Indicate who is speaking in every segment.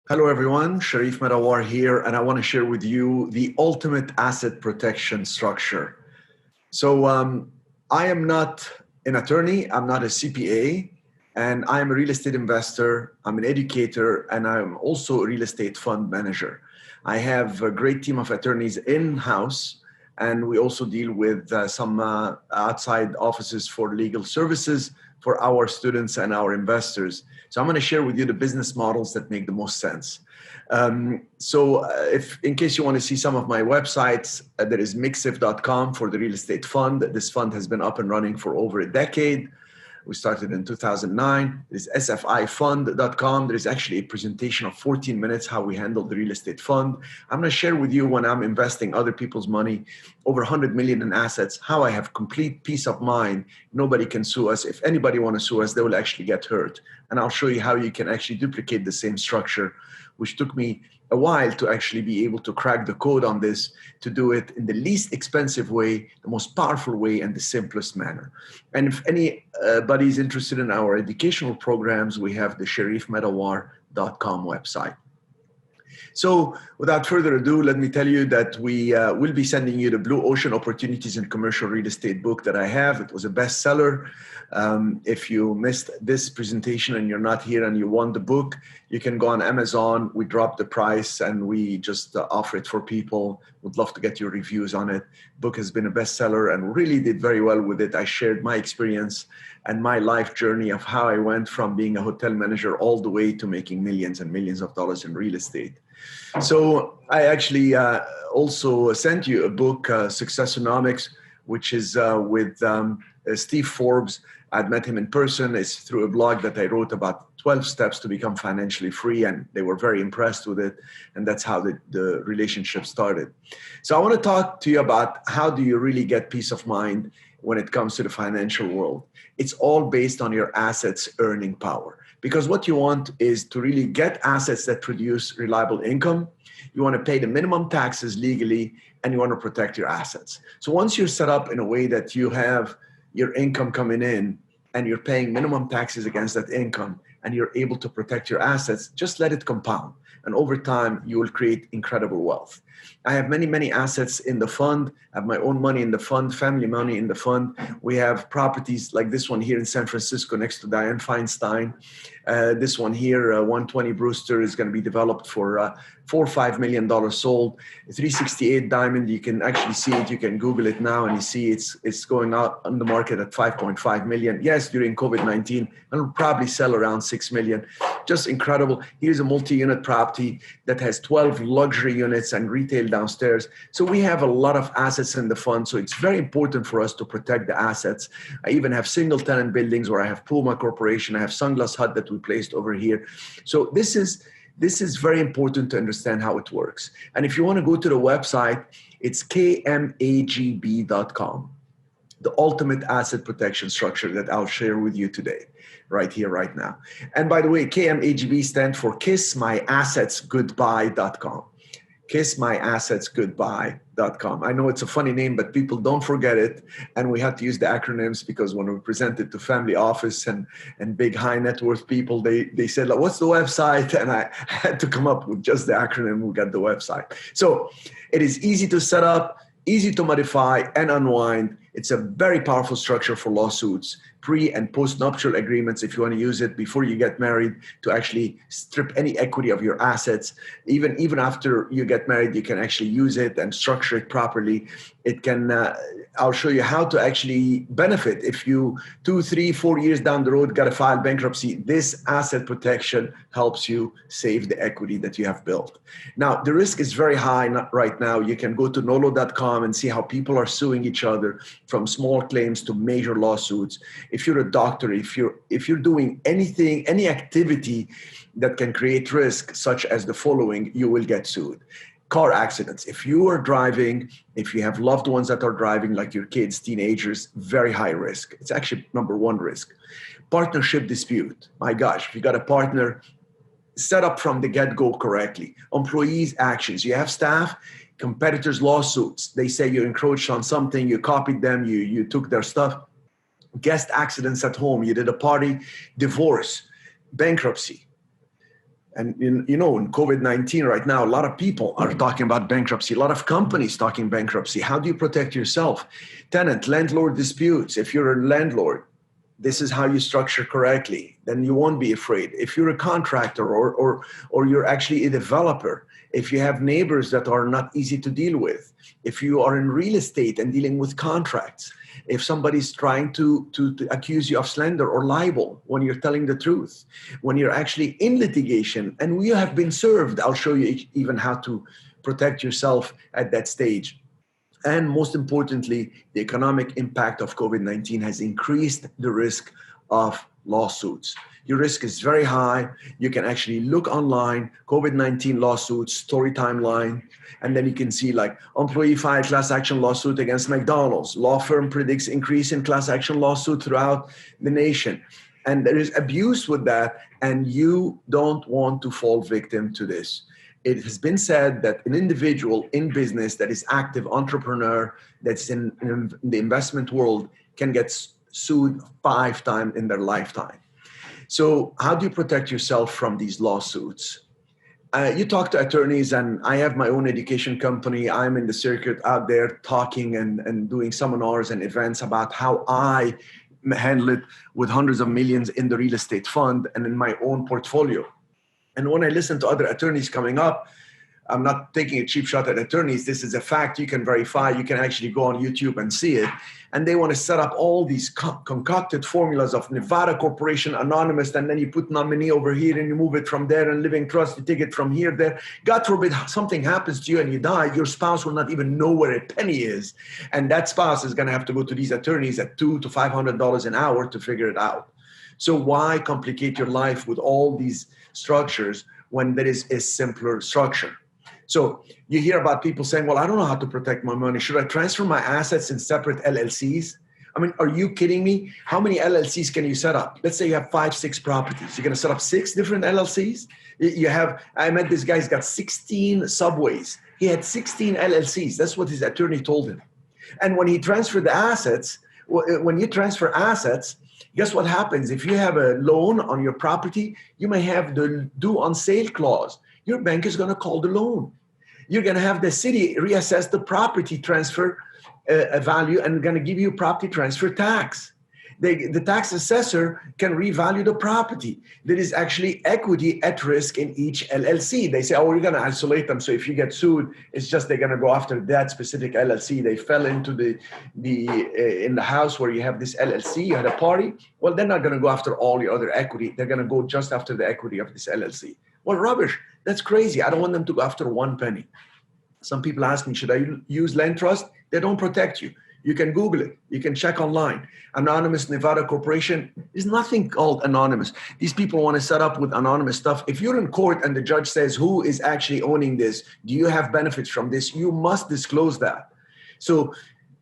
Speaker 1: Hello everyone, Cherif Medawar here, and I want to share with you the ultimate asset protection structure. So I am not an attorney, I'm not a CPA, and I'm a real estate investor, I'm an educator, and I'm also a real estate fund manager. I have a great team of attorneys in-house, and we also deal with some outside offices for legal services for our students and our investors. So I'm going to share with you the business models that make the most sense. If in case you want to see some of my websites, there is mixif.com for the real estate fund. This fund has been up and running for over a decade. We started in 2009. There's sfifund.com. There's actually a presentation of 14 minutes how we handle the real estate fund. I'm going to share with you when I'm investing other people's money, over 100 million in assets, how I have complete peace of mind. Nobody can sue us. If anybody want to sue us, they will actually get hurt. And I'll show you how you can actually duplicate the same structure, which took me a while to actually be able to crack the code on this, to do it in the least expensive way, the most powerful way, and the simplest manner. And if anybody is interested in our educational programs, we have the cherifmedawar.com website. So without further ado, let me tell you that we will be sending you the Blue Ocean Opportunities in Commercial Real Estate book that I have. It was a bestseller. If you missed this presentation and you're not here and you want the book, you can go on Amazon. We dropped the price and we just offer it for people. Would love to get your reviews on it. Book has been a bestseller and really did very well with it. I shared my experience and my life journey of how I went from being a hotel manager all the way to making millions and millions of dollars in real estate. So I actually also sent you a book, Successonomics, which is with Steve Forbes. I'd met him in person. It's through a blog that I wrote about 12 steps to become financially free, and they were very impressed with it. And that's how the relationship started. So I want to talk to you about how do you really get peace of mind when it comes to the financial world. It's all based on your assets earning power. Because what you want is to really get assets that produce reliable income. You want to pay the minimum taxes legally, and you want to protect your assets. So once you're set up in a way that you have your income coming in and you're paying minimum taxes against that income and you're able to protect your assets, just let it compound. And over time, you will create incredible wealth. I have many, many assets in the fund. I have my own money in the fund, family money in the fund. We have properties like this one here in San Francisco next to Dianne Feinstein. This one here, 120 Brewster, is going to be developed for $4 or $5 million sold. 368 Diamond, you can actually see it. You can Google it now and you see it's going out on the market at 5.5 million. Yes, during COVID-19, it'll probably sell around 6 million. Just incredible. Here's a multi-unit property that has 12 luxury units and retail downstairs. So we have a lot of assets in the fund. So it's very important for us to protect the assets. I even have single tenant buildings where I have Puma Corporation. I have Sunglass Hut that we placed over here. So this is very important to understand how it works. And if you want to go to the website, it's KMAGB.com, the ultimate asset protection structure that I'll share with you today, right here, right now. And by the way, KMAGB stands for KissMyAssetsGoodbye.com. KissMyAssetsGoodbye.com. I know it's a funny name, but people don't forget it. And we had to use the acronyms because when we presented to family office and big high net worth people, they said, like, what's the website? And I had to come up with just the acronym. We got the website. So it is easy to set up, easy to modify and unwind. It's a very powerful structure for lawsuits, pre and post nuptial agreements if you want to use it before you get married to actually strip any equity of your assets. Even after you get married, you can actually use it and structure it properly. It can, I'll show you how to actually benefit if you 2, 3, 4 years down the road got to file bankruptcy. This asset protection helps you save the equity that you have built. Now, the risk is very high right now. You can go to nolo.com and see how people are suing each other, from small claims to major lawsuits. If you're a doctor, if you're doing anything, any activity that can create risk, such as the following, you will get sued. Car accidents. If you are driving, if you have loved ones that are driving, like your kids, teenagers, very high risk. It's actually number one risk. Partnership dispute. My gosh, if you got a partner, set up from the get-go correctly. Employees' actions. You have staff, competitors' lawsuits. They say you encroached on something, you copied them, you took their stuff. Guest accidents at home, you did a party. Divorce, bankruptcy. And you know, in COVID-19 right now, a lot of people are talking about bankruptcy, a lot of companies talking bankruptcy. How do you protect yourself? Tenant, landlord disputes. If you're a landlord, this is how you structure correctly. Then you won't be afraid. If you're a contractor or you're actually a developer, if you have neighbors that are not easy to deal with, if you are in real estate and dealing with contracts, if somebody's trying to accuse you of slander or libel when you're telling the truth, when you're actually in litigation and you have been served, I'll show you even how to protect yourself at that stage. And most importantly, the economic impact of COVID-19 has increased the risk of lawsuits. Your risk is very high. You can actually look online, COVID-19 lawsuits, story timeline, and then you can see like employee filed class action lawsuit against McDonald's. Law firm predicts increase in class action lawsuit throughout the nation. And there is abuse with that, and you don't want to fall victim to this. It has been said that an individual in business that is active entrepreneur, that's in the investment world, can get sued 5 times in their lifetime. So how do you protect yourself from these lawsuits? You talk to attorneys, and I have my own education company. I'm in the circuit out there talking and doing seminars and events about how I handle it with hundreds of millions in the real estate fund and in my own portfolio. And when I listen to other attorneys coming up, I'm not taking a cheap shot at attorneys. This is a fact you can verify. You can actually go on YouTube and see it. And they want to set up all these concocted formulas of Nevada Corporation Anonymous, and then you put nominee over here and you move it from there, and living trust, you take it from here, there. God forbid something happens to you and you die, your spouse will not even know where a penny is. And that spouse is going to have to go to these attorneys at $200 to $500 an hour to figure it out. So why complicate your life with all these structures when there is a simpler structure? So you hear about people saying, well, I don't know how to protect my money. Should I transfer my assets in separate LLCs? I mean, are you kidding me? How many LLCs can you set up? Let's say you have 5, 6 properties. You're going to set up 6 different LLCs? I met this guy, he's got 16 subways. He had 16 LLCs. That's what his attorney told him. And when he transferred the assets, when you transfer assets, guess what happens? If you have a loan on your property, you may have the due on sale clause. Your bank is going to call the loan. You're going to have the city reassess the property transfer value and going to give you property transfer tax. The tax assessor can revalue the property. There is actually equity at risk in each LLC. They say, oh, we're going to isolate them. So if you get sued, it's just they're going to go after that specific LLC. They fell into in the house where you have this LLC, you had a party. Well, they're not going to go after all your other equity. They're going to go just after the equity of this LLC. Well, rubbish. That's crazy. I don't want them to go after 1 penny. Some people ask me, should I use land trust? They don't protect you. You can Google it. You can check online. Anonymous Nevada Corporation is nothing called anonymous. These people want to set up with anonymous stuff. If you're in court and the judge says, who is actually owning this? Do you have benefits from this? You must disclose that. So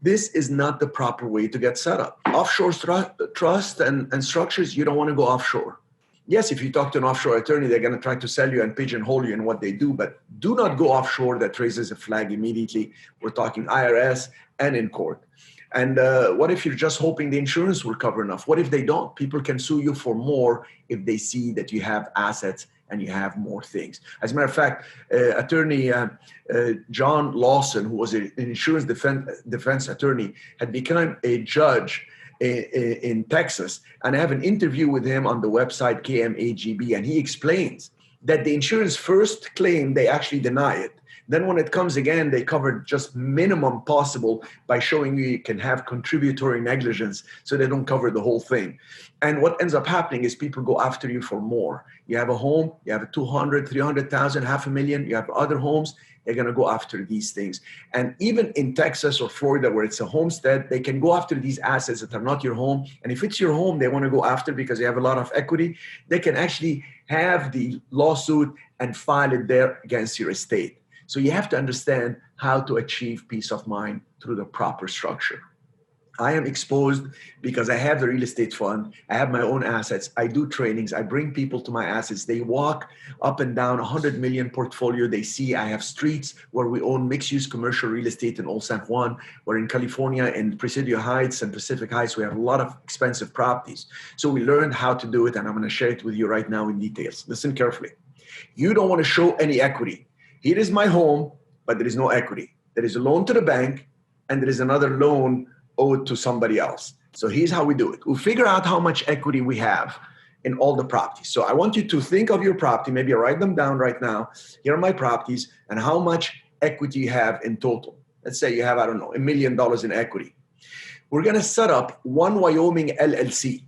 Speaker 1: this is not the proper way to get set up. Offshore trust and structures, you don't want to go offshore. Yes, if you talk to an offshore attorney, they're going to try to sell you and pigeonhole you in what they do, but do not go offshore. That raises a flag immediately. We're talking IRS and in court. And what if you're just hoping the insurance will cover enough? What if they don't? People can sue you for more if they see that you have assets and you have more things. As a matter of fact, attorney John Lawson, who was an insurance defense attorney, had become a judge in Texas, and I have an interview with him on the website KMAGB, and he explains that the insurance first claim, they actually deny it. Then when it comes again, they cover just minimum possible by showing you can have contributory negligence, so they don't cover the whole thing. And what ends up happening is people go after you for more. You have a home, you have a 200, 300,000, $500,000, you have other homes, they're going to go after these things. And even in Texas or Florida, where it's a homestead, they can go after these assets that are not your home. And if it's your home, they want to go after because you have a lot of equity. They can actually have the lawsuit and file it there against your estate. So you have to understand how to achieve peace of mind through the proper structure. I am exposed because I have the real estate fund. I have my own assets. I do trainings. I bring people to my assets. They walk up and down 100 million portfolio. They see I have streets where we own mixed-use commercial real estate in Old San Juan. We're in California, in Presidio Heights and Pacific Heights. We have a lot of expensive properties. So we learned how to do it, and I'm going to share it with you right now in details. Listen carefully. You don't want to show any equity. Here is my home, but there is no equity. There is a loan to the bank, and there is another loan owed to somebody else. So here's how we do it. We figure out how much equity we have in all the properties. So I want you to think of your property, maybe write them down right now. Here are my properties and how much equity you have in total. Let's say you have, I don't know, $1 million in equity. We're gonna set up one Wyoming LLC.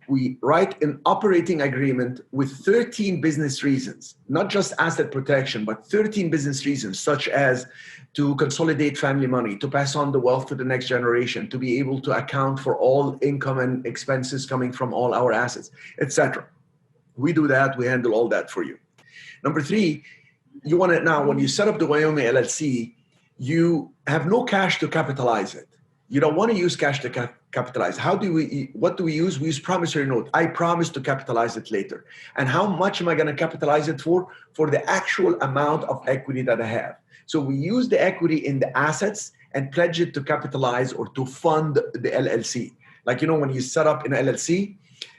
Speaker 1: We write an operating agreement with 13 business reasons, not just asset protection, but 13 business reasons, such as to consolidate family money, to pass on the wealth to the next generation, to be able to account for all income and expenses coming from all our assets, etc. We do that, we handle all that for you. Number three, you want to now, when you set up the Wyoming LLC, you have no cash to capitalize it. You don't want to use cash to capitalize. What do we use? We use promissory note. I promise to capitalize it later. And how much am I going to capitalize it for? For the actual amount of equity that I have. So we use the equity in the assets and pledge it to capitalize or to fund the LLC. Like, when you set up an LLC,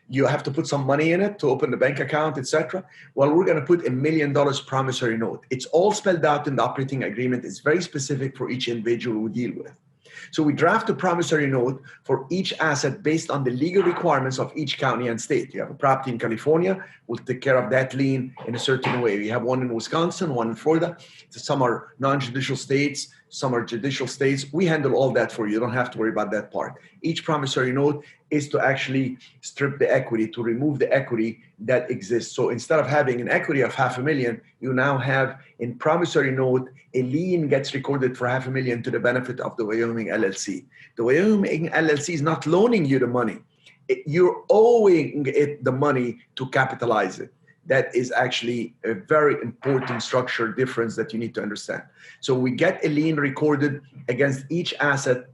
Speaker 1: you have to put some money in it to open the bank account, etc. Well, we're going to put $1 million promissory note. It's all spelled out in the operating agreement. It's very specific for each individual we deal with. So we draft a promissory note for each asset based on the legal requirements of each county and state. You have a property in California, we'll take care of that lien in a certain way. We have one in Wisconsin, one in Florida. Some are non-judicial states, some are judicial states. We handle all that for you. You don't have to worry about that part. Each promissory note is to actually strip the equity, to remove the equity that exists. So instead of having an equity of $500,000, you now have in promissory note, a lien gets recorded for $500,000 to the benefit of the Wyoming LLC. The Wyoming LLC is not loaning you the money. You're owing it the money to capitalize it. That is actually a very important structure difference that you need to understand. So we get a lien recorded against each asset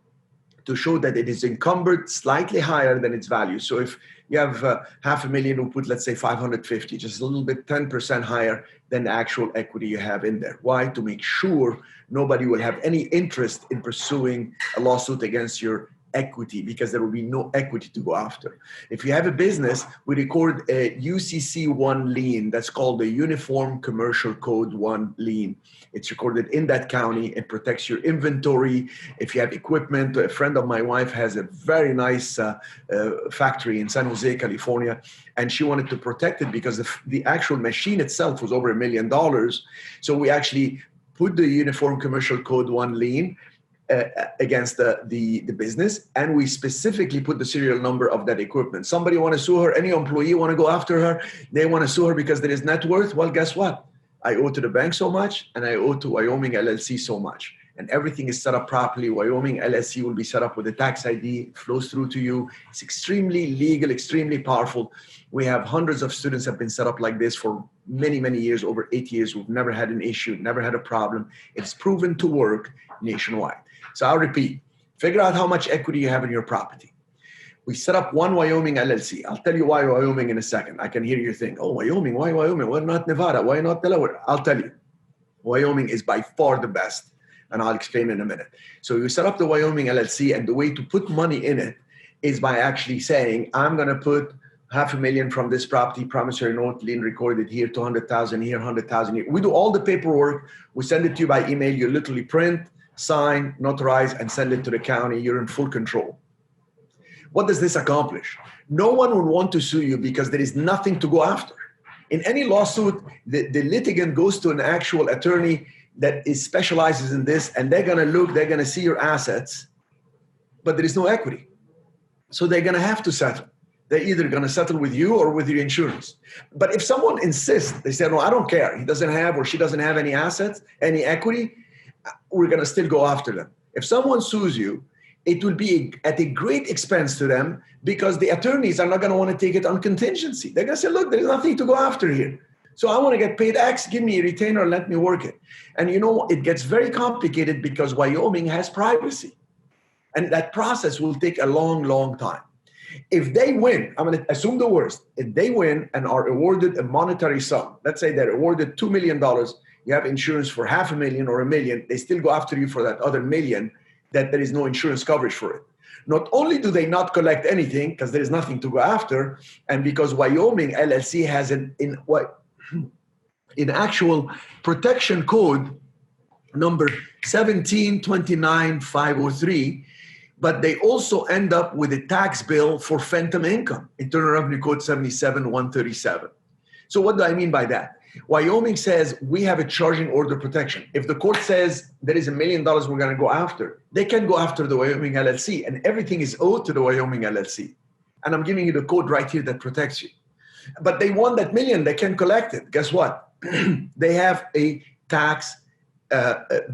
Speaker 1: to show that it is encumbered slightly higher than its value. So if you have $500,000, we put, let's say 550, just a little bit 10% higher than the actual equity you have in there. Why? To make sure nobody will have any interest in pursuing a lawsuit against your equity, because there will be no equity to go after. If you have a business, we record a UCC 1 lien. That's called the Uniform Commercial Code 1 lien. It's recorded in that county. It protects your inventory. If you have equipment, a friend of my wife has a very nice factory in San Jose, California, and she wanted to protect it because the actual machine itself was over $1 million. So we actually put the Uniform Commercial Code 1 lien against the business, and we specifically put the serial number of that equipment. Somebody want to sue her, any employee want to go after her, they want to sue her because there is net worth. Well, guess what? I owe to the bank so much, and I owe to Wyoming LLC so much. And everything is set up properly. Wyoming LLC will be set up with a tax ID, it flows through to you. It's extremely legal, extremely powerful. We have hundreds of students have been set up like this for many, many years, over 8 years. We've never had an issue, never had a problem. It's proven to work nationwide. So I'll repeat, figure out how much equity you have in your property. We set up one Wyoming LLC. I'll tell you why Wyoming in a second. I can hear you think, oh, Wyoming, why Wyoming? Why not Nevada? Why not Delaware? I'll tell you, Wyoming is by far the best, and I'll explain in a minute. So you set up the Wyoming LLC, and the way to put money in it is by actually saying, I'm gonna put $500,000 from this property, promissory note, lien recorded here, 200,000 here, 100,000 here. We do all the paperwork. We send it to you by email. You literally print, sign, notarize, and send it to the county. You're in full control. What does this accomplish? No one will want to sue you because there is nothing to go after. In any lawsuit, the litigant goes to an actual attorney that specializes in this, and they're going to see your assets, but there is no equity. So they're going to have to settle. They're either going to settle with you or with your insurance. But if someone insists, they say, no, I don't care. He doesn't have or she doesn't have any assets, any equity, we're going to still go after them. If someone sues you, it will be at a great expense to them because the attorneys are not going to want to take it on contingency. They're going to say, look, there's nothing to go after here. So I want to get paid X, give me a retainer, let me work it. And it gets very complicated because Wyoming has privacy. And that process will take a long, long time. If they win, I'm going to assume the worst. If they win and are awarded a monetary sum, let's say they're awarded $2 million, you have insurance for $500,000 or $1 million, they still go after you for that other $1 million that there is no insurance coverage for it. Not only do they not collect anything because there is nothing to go after, and because Wyoming LLC has in actual protection code number 1729503, but they also end up with a tax bill for phantom income, Internal Revenue Code 77137. So what do I mean by that? Wyoming says we have a charging order protection. If the court says there is $1 million we're going to go after, they can go after the Wyoming LLC, and everything is owed to the Wyoming LLC. And I'm giving you the code right here that protects you. But they want that million, they can collect it. Guess what? They have a tax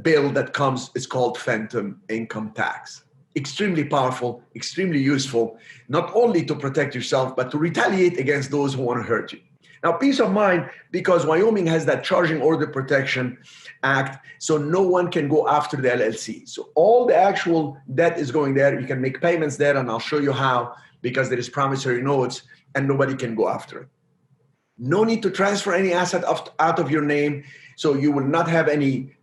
Speaker 1: bill that comes, it's called phantom income tax. Extremely powerful, extremely useful, not only to protect yourself, but to retaliate against those who want to hurt you. Now, peace of mind, because Wyoming has that Charging Order Protection Act, so no one can go after the LLC. So all the actual debt is going there. You can make payments there, and I'll show you how, because there is promissory notes, and nobody can go after it. No need to transfer any asset out of your name, so you will not have any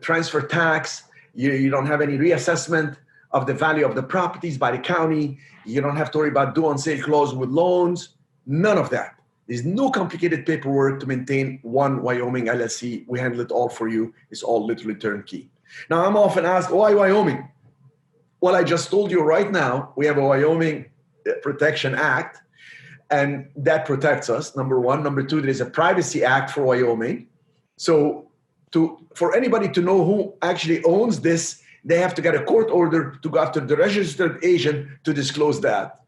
Speaker 1: transfer tax. You don't have any reassessment of the value of the properties by the county. You don't have to worry about due on sale clause with loans. None of that. There's no complicated paperwork to maintain one Wyoming LLC. We handle it all for you. It's all literally turnkey. Now, I'm often asked, why Wyoming? Well, I just told you right now, we have a Wyoming Protection Act, and that protects us, number one. Number two, there is a Privacy Act for Wyoming. So for anybody to know who actually owns this, they have to get a court order to go after the registered agent to disclose that.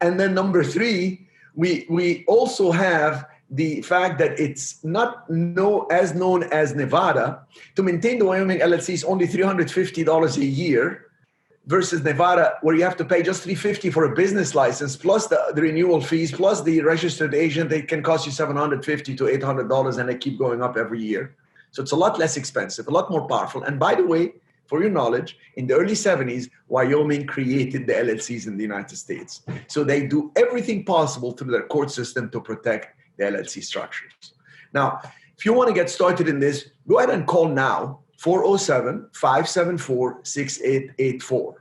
Speaker 1: And then number three, we also have the fact that it's not as known as Nevada. To maintain the Wyoming LLC is only $350 a year versus Nevada, where you have to pay just $350 for a business license, plus the renewal fees, plus the registered agent. They can cost you $750 to $800, and they keep going up every year. So it's a lot less expensive, a lot more powerful. And by the way, for your knowledge, in the early 70s, Wyoming created the LLCs in the United States. So they do everything possible through their court system to protect the LLC structures. Now, if you want to get started in this, go ahead and call now, 407-574-6884.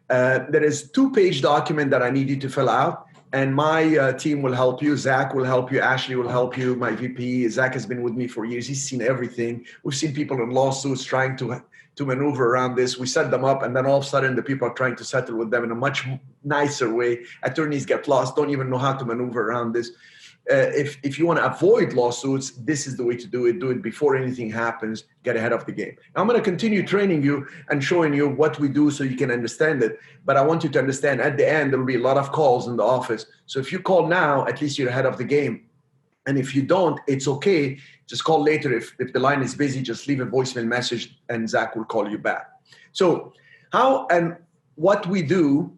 Speaker 1: There is a 2-page document that I need you to fill out, and my team will help you. Zach will help you. Ashley will help you. My VP, Zach, has been with me for years. He's seen everything. We've seen people in lawsuits trying to maneuver around this. We set them up, and then all of a sudden the people are trying to settle with them in a much nicer way. Attorneys get lost, don't even know how to maneuver around this. If you want to avoid lawsuits, this is the way to do it. Do it before anything happens. Get ahead of the game. Now, I'm going to continue training you and showing you what we do so you can understand it. But I want you to understand at the end, there will be a lot of calls in the office. So if you call now, at least you're ahead of the game. And if you don't, it's okay. Just call later. If the line is busy, just leave a voicemail message and Zach will call you back. So how and what we do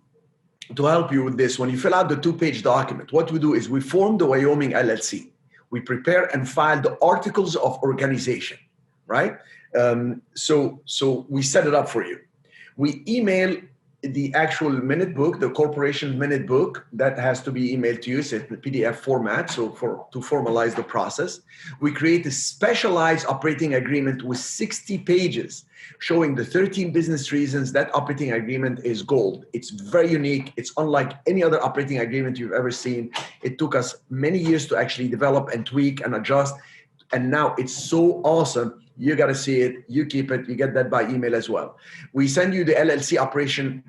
Speaker 1: to help you with this, when you fill out the 2-page document, what we do is we form the Wyoming LLC. We prepare and file the articles of organization, right? So we set it up for you. We email the actual minute book, the corporation minute book, that has to be emailed to you. It's in PDF format, so to formalize the process. We create a specialized operating agreement with 60 pages showing the 13 business reasons that operating agreement is gold. It's very unique. It's unlike any other operating agreement you've ever seen. It took us many years to actually develop and tweak and adjust. And now it's so awesome. You got to see it. You keep it. You get that by email as well. We send you the LLC operation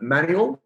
Speaker 1: manual.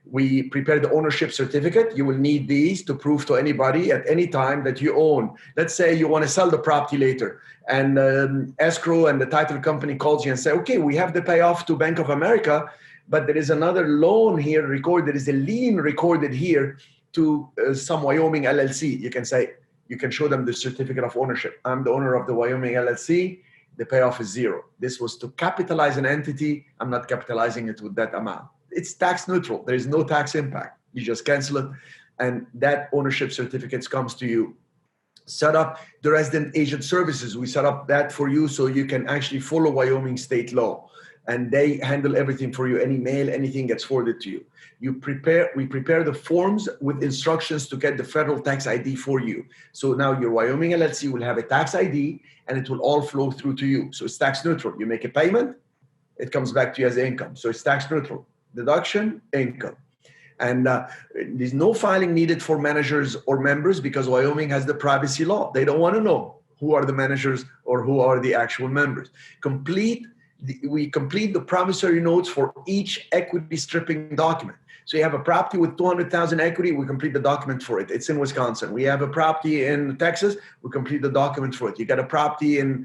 Speaker 1: We prepare the ownership certificate. You will need these to prove to anybody at any time that you own. Let's say you want to sell the property later, and escrow and the title company calls you and say, okay, we have the payoff to Bank of America, but there is another loan here recorded. There is a lien recorded here to some Wyoming LLC. You can say, you can show them the certificate of ownership. I'm the owner of the Wyoming LLC. The payoff is zero. This was to capitalize an entity. I'm not capitalizing it with that amount. It's tax neutral. There is no tax impact. You just cancel it, and that ownership certificate comes to you. Set up the resident agent services. We set up that for you so you can actually follow Wyoming state law, and they handle everything for you. Any mail, anything gets forwarded to you. We prepare the forms with instructions to get the federal tax ID for you. So now your Wyoming LLC will have a tax ID, and it will all flow through to you. So it's tax neutral. You make a payment, it comes back to you as income. So it's tax neutral. Deduction, income. And there's no filing needed for managers or members because Wyoming has the privacy law. They don't want to know who are the managers or who are the actual members. We complete the promissory notes for each equity stripping document. So you have a property with 200,000 equity, we complete the document for it. It's in Wisconsin. We have a property in Texas, we complete the document for it. You got a property in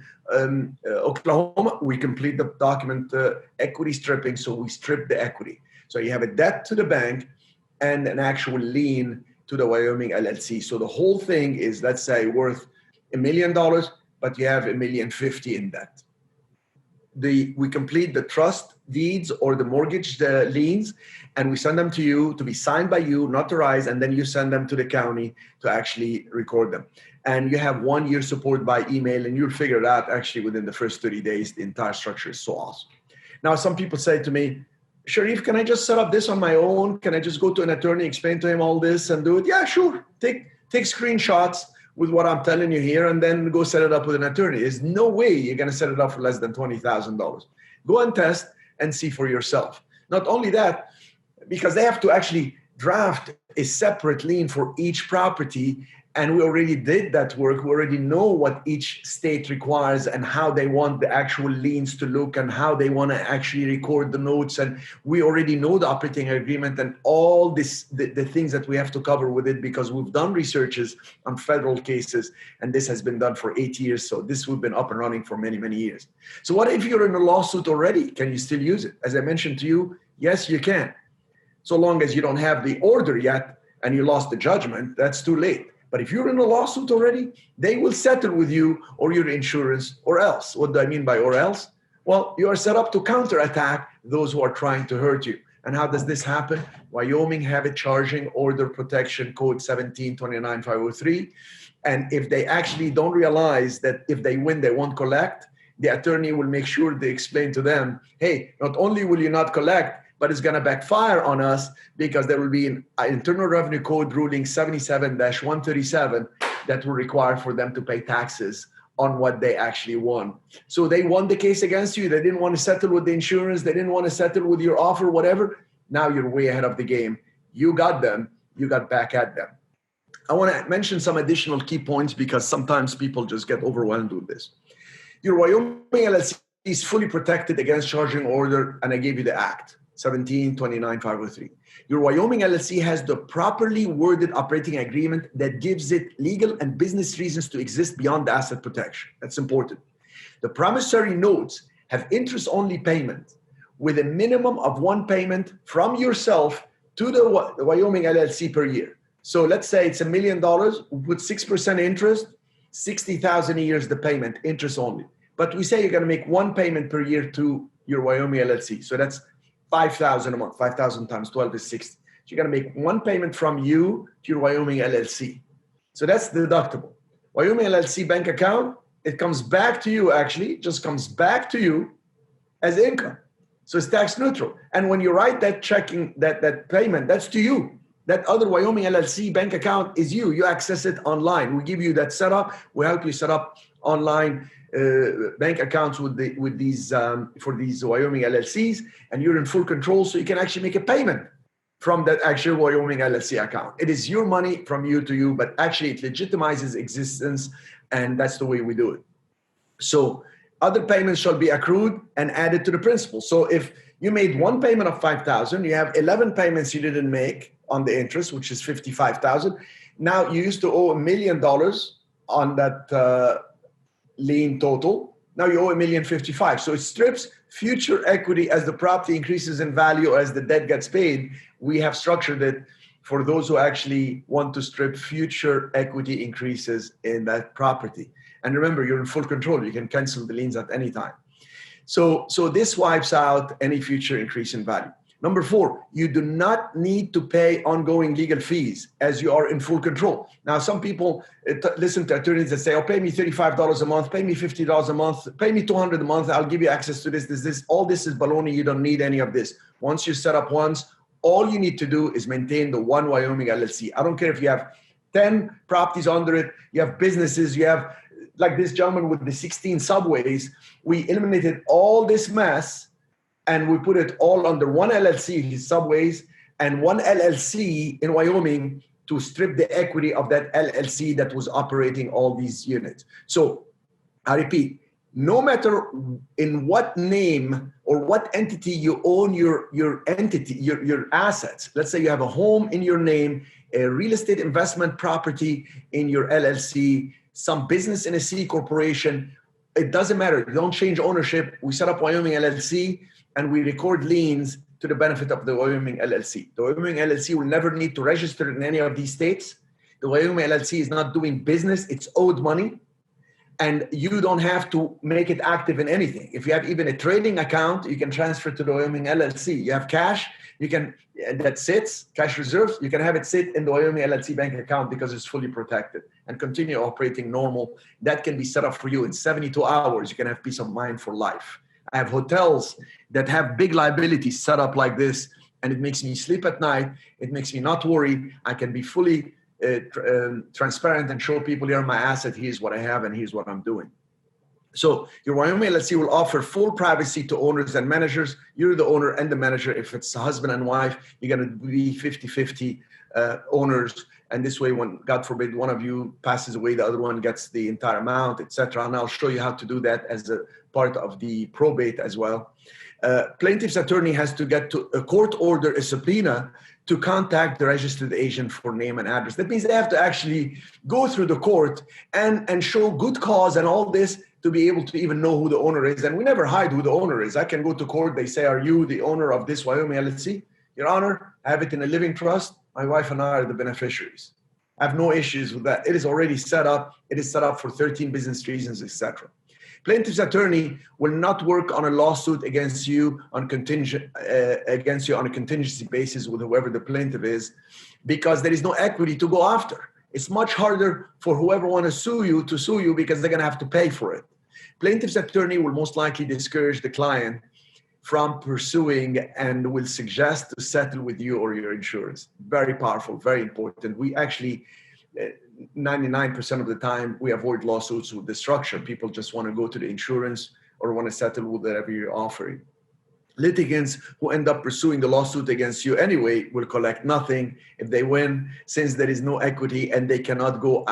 Speaker 1: Oklahoma, we complete the document equity stripping, so we strip the equity. So you have a debt to the bank and an actual lien to the Wyoming LLC. So the whole thing is, let's say, worth $1 million, but you have $1.05 million in debt. We complete the trust deeds or the mortgage liens, and we send them to you to be signed by you, notarized, and then you send them to the county to actually record them. And you have 1 year support by email, and you'll figure it out actually within the first 30 days. The entire structure is so awesome. Now, some people say to me, Cherif, can I just set up this on my own? Can I just go to an attorney, explain to him all this and do it? Yeah, sure. Take screenshots with what I'm telling you here and then go set it up with an attorney. There's no way you're going to set it up for less than $20,000. Go and test and see for yourself. Not only that, because they have to actually draft a separate lien for each property, and we already did that work. We already know what each state requires and how they want the actual liens to look and how they want to actually record the notes. And we already know the operating agreement and all this, the things that we have to cover with it, because we've done researches on federal cases, and this has been done for 8 years. So this we've been up and running for many, many years. So what if you're in a lawsuit already? Can you still use it? As I mentioned to you, yes, you can. So long as you don't have the order yet and you lost the judgment, that's too late. But if you're in a lawsuit already, they will settle with you or your insurance or else. What do I mean by or else? Well, you are set up to counterattack those who are trying to hurt you. And how does this happen? Wyoming have a charging order protection code 1729503. And if they actually don't realize that if they win, they won't collect, the attorney will make sure they explain to them, hey, not only will you not collect, but it's going to backfire on us because there will be an Internal Revenue Code ruling 77-137 that will require for them to pay taxes on what they actually won. So they won the case against you. They didn't want to settle with the insurance. They didn't want to settle with your offer, whatever. Now you're way ahead of the game. You got them. You got back at them. I want to mention some additional key points because sometimes people just get overwhelmed with this. Your Wyoming LLC is fully protected against charging order, and I gave you the act. 1729503. Your Wyoming LLC has the properly worded operating agreement that gives it legal and business reasons to exist beyond the asset protection. That's important. The promissory notes have interest-only payment with a minimum of one payment from yourself to the Wyoming LLC per year. So let's say it's $1 million, we put 6% interest, 60,000 a year is the payment, interest only. But we say you're going to make one payment per year to your Wyoming LLC. So that's 5,000 a month. 5,000 times 12 is 60. So you're going to make one payment from you to your Wyoming LLC. So that's deductible. Wyoming LLC bank account, it comes back to you actually, just comes back to you as income. So it's tax neutral. And when you write that checking, that payment, that's to you. That other Wyoming LLC bank account is you. You access it online. We give you that setup. We help you set up online bank accounts with these for these Wyoming LLCs, and you're in full control, so you can actually make a payment from that actual Wyoming LLC account. It is your money from you to you, but actually it legitimizes existence, and that's the way we do it. So other payments shall be accrued and added to the principal. So if you made one payment of 5,000, you have 11 payments you didn't make on the interest, which is 55,000. Now you used to owe $1 million on that lien total. Now you owe $1,055,000. So it strips future equity as the property increases in value, as the debt gets paid. We have structured it for those who actually want to strip future equity increases in that property. And remember, you're in full control. You can cancel the liens at any time. So this wipes out any future increase in value. Number 4, you do not need to pay ongoing legal fees as you are in full control. Now, some people listen to attorneys that say, oh, pay me $35 a month, pay me $50 a month, pay me $200 a month, I'll give you access to this. All this is baloney. You don't need any of this. Once you set up once, all you need to do is maintain the one Wyoming LLC. I don't care if you have 10 properties under it, you have businesses, you have, like this gentleman with the 16 subways, we eliminated all this mess and we put it all under one LLC, his subways, and one LLC in Wyoming to strip the equity of that LLC that was operating all these units. So I repeat, no matter in what name or what entity you own your entity, your assets. Let's say you have a home in your name, a real estate investment property in your LLC, some business in a C corporation. It doesn't matter. Don't change ownership. We set up Wyoming LLC and we record liens to the benefit of the Wyoming LLC. The Wyoming LLC will never need to register in any of these states. The Wyoming LLC is not doing business. It's owed money. And you don't have to make it active in anything. If you have even a trading account, you can transfer to the Wyoming LLC. You have cash, you can, that sits, cash reserves, you can have it sit in the Wyoming LLC bank account because it's fully protected and continue operating normal. That can be set up for you in 72 hours. You can have peace of mind for life. I have hotels that have big liabilities set up like this, and it makes me sleep at night. It makes me not worry. I can be fully transparent and show people, here my asset, here's what I have, and here's what I'm doing. So your Wyoming LLC will offer full privacy to owners and managers. You're the owner and the manager. If it's a husband and wife, you're going to be 50-50 owners. And this way, when God forbid one of you passes away, the other one gets the entire amount, etc. And I'll show you how to do that as a part of the probate as well. Plaintiff's attorney has to get to a court order, a subpoena, to contact the registered agent for name and address. That means they have to actually go through the court and show good cause and all this to be able to even know who the owner is. And we never hide who the owner is. I can go to court. They say, are you the owner of this Wyoming LLC? Your Honor, I have it in a living trust. My wife and I are the beneficiaries. I have no issues with that. It is already set up. It is set up for 13 business reasons, etc. Plaintiff's attorney will not work on a lawsuit against you on a contingency basis with whoever the plaintiff is, because there is no equity to go after. It's much harder for whoever wants to sue you because they're going to have to pay for it. Plaintiff's attorney will most likely discourage the client from pursuing and will suggest to settle with you or your insurance. Very powerful, very important. We actually 99% of the time, we avoid lawsuits with this structure. People just want to go to the insurance or want to settle with whatever you're offering. Litigants who end up pursuing the lawsuit against you anyway will collect nothing if they win, since there is no equity and they cannot go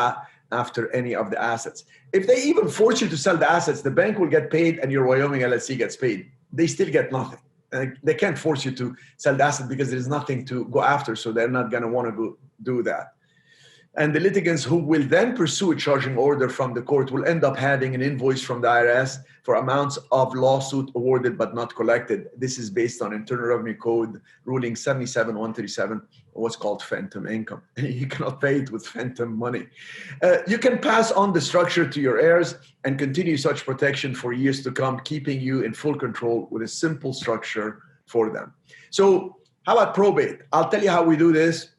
Speaker 1: after any of the assets. If they even force you to sell the assets, the bank will get paid and your Wyoming LLC gets paid. They still get nothing. They can't force you to sell the asset because there's nothing to go after, so they're not going to want to go do that. And the litigants who will then pursue a charging order from the court will end up having an invoice from the IRS for amounts of lawsuit awarded but not collected. This is based on Internal Revenue Code ruling 77-137, what's called phantom income. You cannot pay it with phantom money. You can pass on the structure to your heirs and continue such protection for years to come, keeping you in full control with a simple structure for them. So how about probate? I'll tell you how we do this.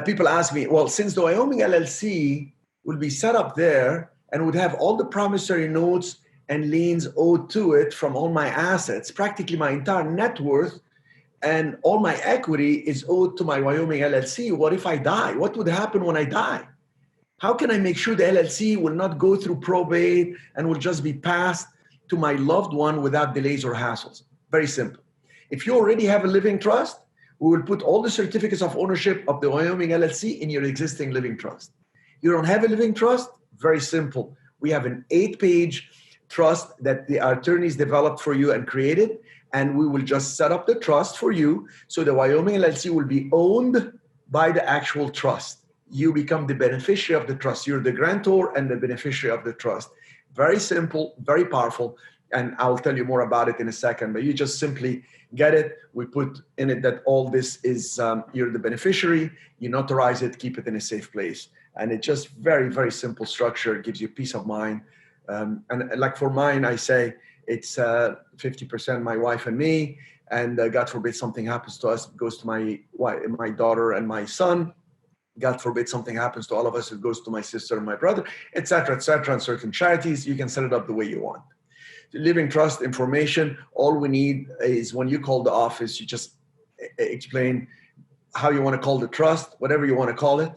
Speaker 1: People ask me, well, since the Wyoming LLC will be set up there and would have all the promissory notes and liens owed to it from all my assets, practically my entire net worth and all my equity is owed to my Wyoming LLC. What if I die? What would happen when I die? How can I make sure the LLC will not go through probate and will just be passed to my loved one without delays or hassles? Very simple. If you already have a living trust, we will put all the certificates of ownership of the Wyoming LLC in your existing living trust. You don't have a living trust? Very simple. We have an 8-page trust that the attorneys developed for you and created, and we will just set up the trust for you. So the Wyoming LLC will be owned by the actual trust. You become the beneficiary of the trust. You're the grantor and the beneficiary of the trust. Very simple, very powerful. And I'll tell you more about it in a second, but you just simply get it. We put in it that all this is, you're the beneficiary, you notarize it, keep it in a safe place. And it's just very, very simple structure. It gives you peace of mind. And like for mine, I say it's 50% my wife and me, and God forbid something happens to us, it goes to my daughter and my son. God forbid something happens to all of us, it goes to my sister and my brother, et cetera, and certain charities. You can set it up the way you want. The living trust information, all we need is when you call the office, you just explain how you want to call the trust, whatever you want to call it.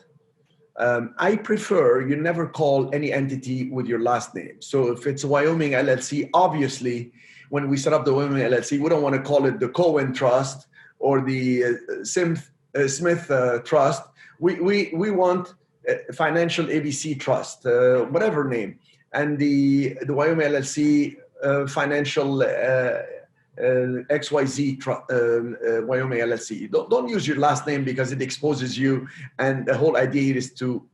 Speaker 1: I prefer you never call any entity with your last name. So if it's a Wyoming LLC, obviously, when we set up the Wyoming LLC, we don't want to call it the Cohen Trust or the Smith Trust. We want Financial ABC Trust, whatever name, and the Wyoming LLC Financial XYZ Wyoming LLC. Don't use your last name because it exposes you, and the whole idea is to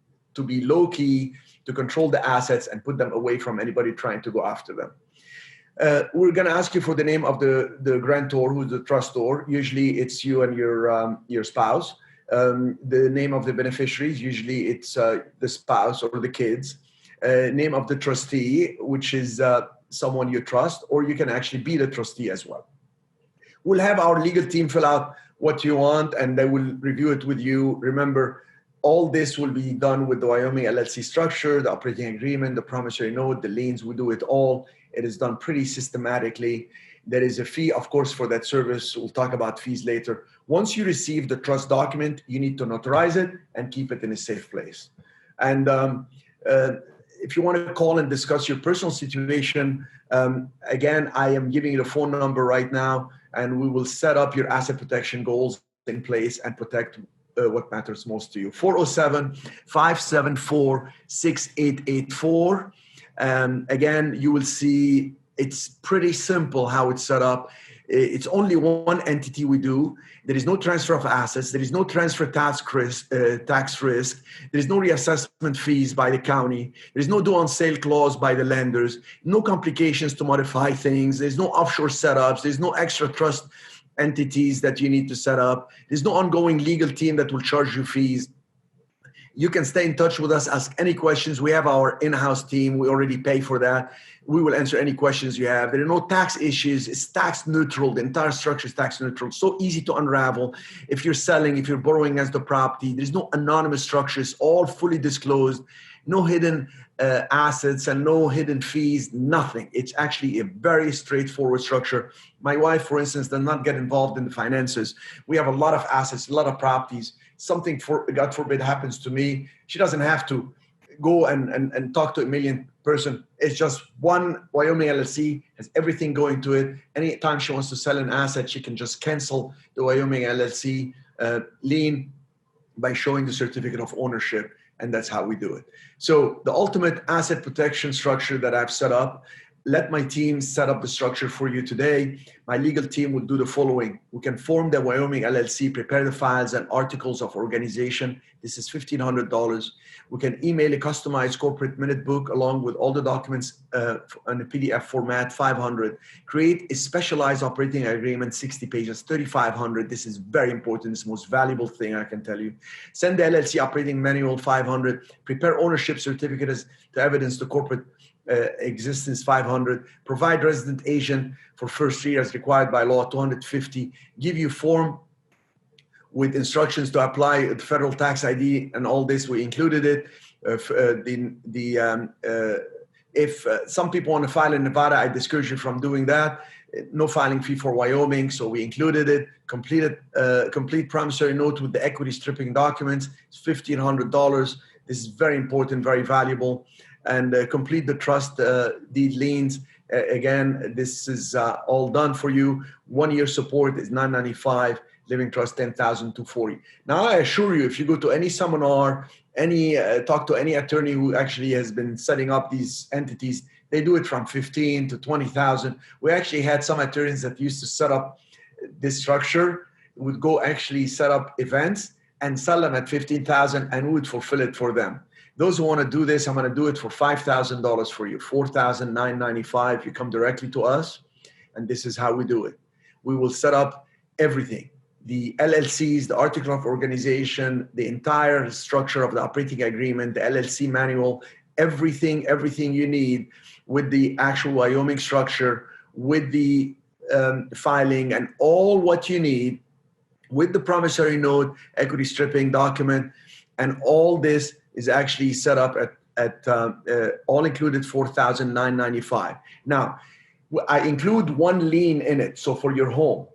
Speaker 1: be low key, to control the assets and put them away from anybody trying to go after them. We're going to ask you for the name of the grantor, who's the trustor. Usually it's you and your spouse. The name of the beneficiaries, usually it's the spouse or the kids. Name of the trustee, which is someone you trust, or you can actually be the trustee as well. We'll have our legal team fill out what you want, and they will review it with you. Remember, all this will be done with the Wyoming LLC structure, the operating agreement, the promissory note, the liens. We do it all. It is done pretty systematically. There is a fee, of course, for that service. We'll talk about fees later. Once you receive the trust document, you need to notarize it and keep it in a safe place. And if you want to call and discuss your personal situation, again, I am giving you the phone number right now, and we will set up your asset protection goals in place and protect what matters most to you. 407-574-6884. Again, you will see it's pretty simple how it's set up. It's only one entity we do. There is no transfer of assets. There is no transfer tax risk. There is no reassessment fees by the county. There is no due on sale clause by the lenders. No complications to modify things. There's no offshore setups. There's no extra trust entities that you need to set up. There's no ongoing legal team that will charge you fees. You can stay in touch with us, ask any questions. We have our in-house team. We already pay for that. We will answer any questions you have. There are no tax issues. It's tax neutral. The entire structure is tax neutral. So easy to unravel. If you're selling, if you're borrowing against the property, there's no anonymous structures, all fully disclosed, no hidden assets and no hidden fees, nothing. It's actually a very straightforward structure. My wife, for instance, does not get involved in the finances. We have a lot of assets, a lot of properties. Something, God forbid, happens to me, she doesn't have to go and talk to a million person. It's just one Wyoming LLC, has everything going to it. Anytime she wants to sell an asset, she can just cancel the Wyoming LLC lien by showing the certificate of ownership, and that's how we do it. So the ultimate asset protection structure that I've set up, let my team set up the structure for you today. My legal team will do the following. We can form the Wyoming LLC, prepare the files and articles of organization. This is $1,500. We can email a customized corporate minute book along with all the documents in a PDF format, $500. Create a specialized operating agreement, 60 pages, $3,500. This is very important. It's the most valuable thing I can tell you. Send the LLC operating manual, $500. Prepare ownership certificates to evidence the corporate existence, $500. Provide resident agent for first year as required by law, $250. Give you form with instructions to apply the federal tax ID, and all this, we included it. If some people want to file in Nevada, I discourage you from doing that. No filing fee for Wyoming, so we included it. Complete promissory note with the equity stripping documents. It's $1,500. This is very important, very valuable. And complete the trust deed liens. Again, this is all done for you. 1 year support is $995. Living trust $10,240. Now I assure you, if you go to any seminar, talk to any attorney who actually has been setting up these entities, they do it from 15 to 20,000. We actually had some attorneys that used to set up this structure, would go actually set up events and sell them at 15,000, and we would fulfill it for them. Those who want to do this, I'm going to do it for $5,000 for you, $4,995. You come directly to us, and this is how we do it. We will set up everything. The LLCs, the article of organization, the entire structure of the operating agreement, the LLC manual, everything you need with the actual Wyoming structure, with the filing, and all what you need with the promissory note, equity stripping document, and all this is actually set up at all included $4,995. Now, I include one lien in it, so for your home.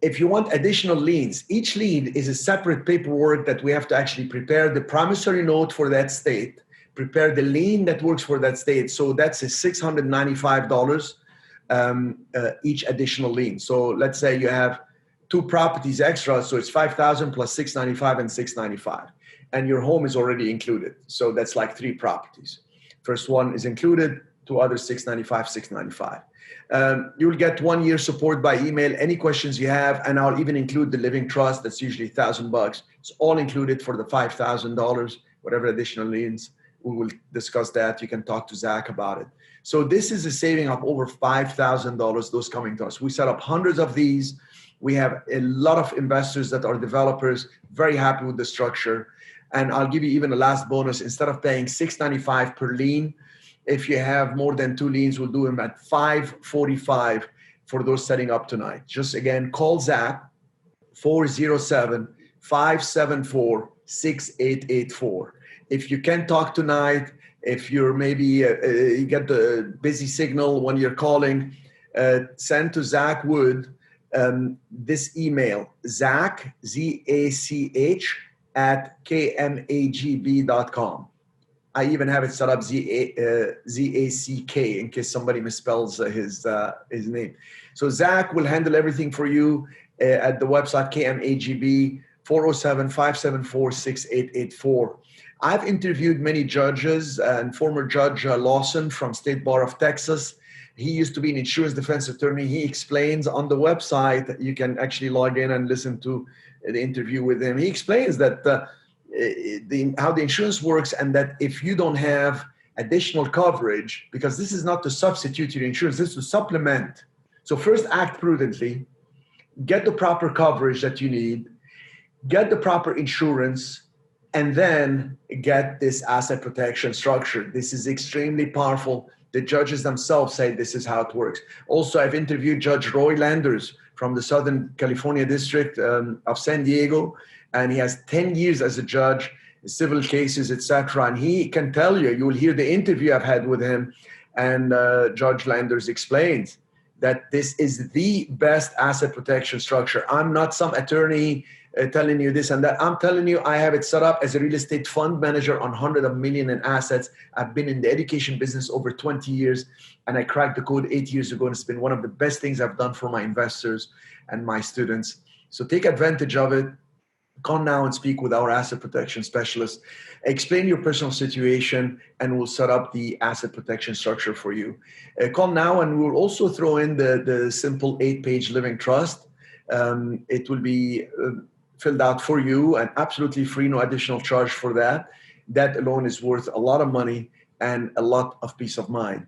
Speaker 1: If you want additional liens, each lien is a separate paperwork that we have to actually prepare the promissory note for that state, prepare the lien that works for that state. So that's a $695 each additional lien. So let's say you have 2 properties extra, so it's 5,000 plus 695 and 695. And your home is already included. So that's like 3 properties. First one is included, 2 others 695, 695. You'll get 1 year support by email, any questions you have, and I'll even include the living trust. That's usually $1,000. It's all included for the $5,000, whatever additional liens. We will discuss that. You can talk to Zach about it. So this is a saving of over $5,000, those coming to us. We set up hundreds of these. We have a lot of investors that are developers, very happy with the structure. And I'll give you even a last bonus. Instead of paying $695 per lien, if you have more than 2 liens, we'll do them at $545 for those setting up tonight. Just again, call Zach, 407-574-6884. If you can't talk tonight, if you're maybe, you get the busy signal when you're calling, send to Zach Wood this email, Zach, Z-A-C-H, at KMAGB.com. I even have it set up Z-A-C-K in case somebody misspells his name. So Zach will handle everything for you at the website KMAGB, 407-574-6884. I've interviewed many judges, and former Judge Lawson from State Bar of Texas. He used to be an insurance defense attorney. He explains on the website, you can actually log in and listen to the interview with him. He explains that how the insurance works, and that if you don't have additional coverage, because this is not to substitute your insurance, this is to supplement. So first act prudently, get the proper coverage that you need, get the proper insurance, and then get this asset protection structure. This is extremely powerful. The judges themselves say this is how it works. Also, I've interviewed Judge Roy Landers from the Southern California District of San Diego, and he has 10 years as a judge, civil cases, etc. And he can tell you, you will hear the interview I've had with him, and Judge Landers explains that this is the best asset protection structure. I'm not some attorney telling you this and that. I'm telling you, I have it set up as a real estate fund manager on hundreds of millions in assets. I've been in the education business over 20 years, and I cracked the code 8 years ago, and it's been one of the best things I've done for my investors and my students. So take advantage of it. Call now and speak with our asset protection specialist. Explain your personal situation, and we'll set up the asset protection structure for you. Call now, and we'll also throw in the simple 8-page living trust. It will be filled out for you and absolutely free, no additional charge for that. That alone is worth a lot of money and a lot of peace of mind.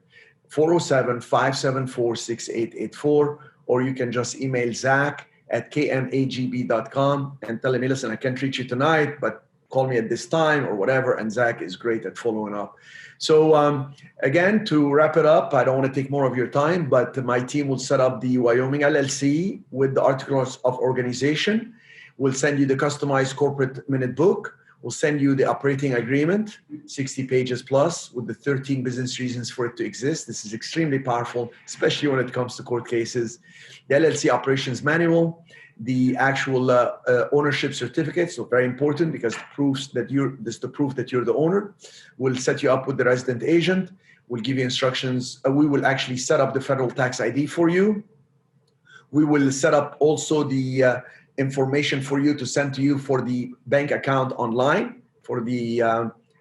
Speaker 1: 407-574-6884, or you can just email Zach at kmagb.com and tell him, hey, listen, I can't reach you tonight, but call me at this time or whatever. And Zach is great at following up. So again, to wrap it up, I don't want to take more of your time, but my team will set up the Wyoming LLC with the articles of organization. We'll send you the customized corporate minute book. We'll send you the operating agreement, 60 pages plus, with the 13 business reasons for it to exist. This is extremely powerful, especially when it comes to court cases. The LLC operations manual, the actual ownership certificate, so very important because proofs that this is the proof that you're the owner. We'll set you up with the resident agent. We'll give you instructions. We will actually set up the federal tax ID for you. We will set up also the information for you to send to you for the bank account online, for the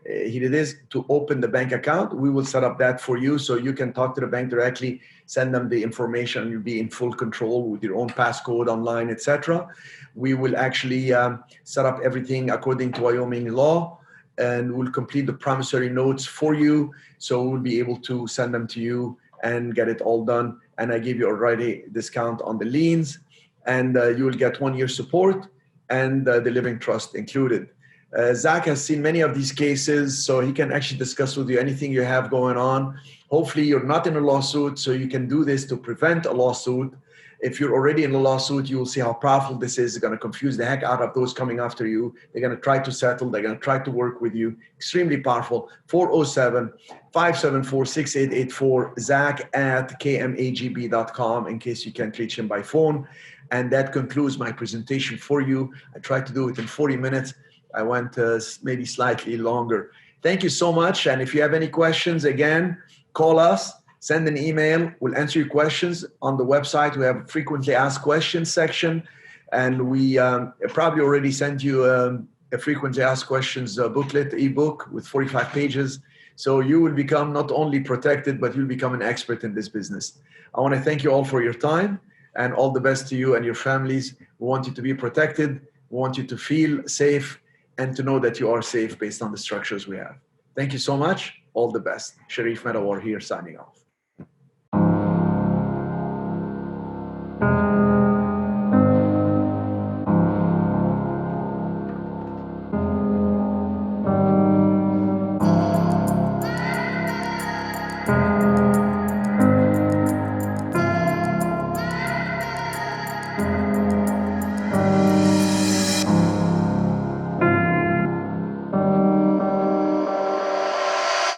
Speaker 1: here it is, to open the bank account. We will set up that for you so you can talk to the bank directly, send them the information, you'll be in full control with your own passcode online, etc. We will actually set up everything according to Wyoming law, and we'll complete the promissory notes for you, so we'll be able to send them to you and get it all done. And I give you already a discount on the liens, and you will get 1 year support and the living trust included. Zach has seen many of these cases, so he can actually discuss with you anything you have going on. Hopefully you're not in a lawsuit, so you can do this to prevent a lawsuit. If you're already in a lawsuit, you will see how powerful this is. It's going to confuse the heck out of those coming after you. They're going to try to settle. They're going to try to work with you. Extremely powerful. 407-574-6884, Zach at kmagb.com in case you can't reach him by phone. And that concludes my presentation for you. I tried to do it in 40 minutes. I went maybe slightly longer. Thank you so much. And if you have any questions, again, call us, send an email. We'll answer your questions on the website. We have a frequently asked questions section. And we probably already sent you a frequently asked questions booklet, ebook with 45 pages. So you will become not only protected, but you'll become an expert in this business. I want to thank you all for your time, and all the best to you and your families. We want you to be protected. We want you to feel safe and to know that you are safe based on the structures we have. Thank you so much. All the best. Cherif Medawar here signing off.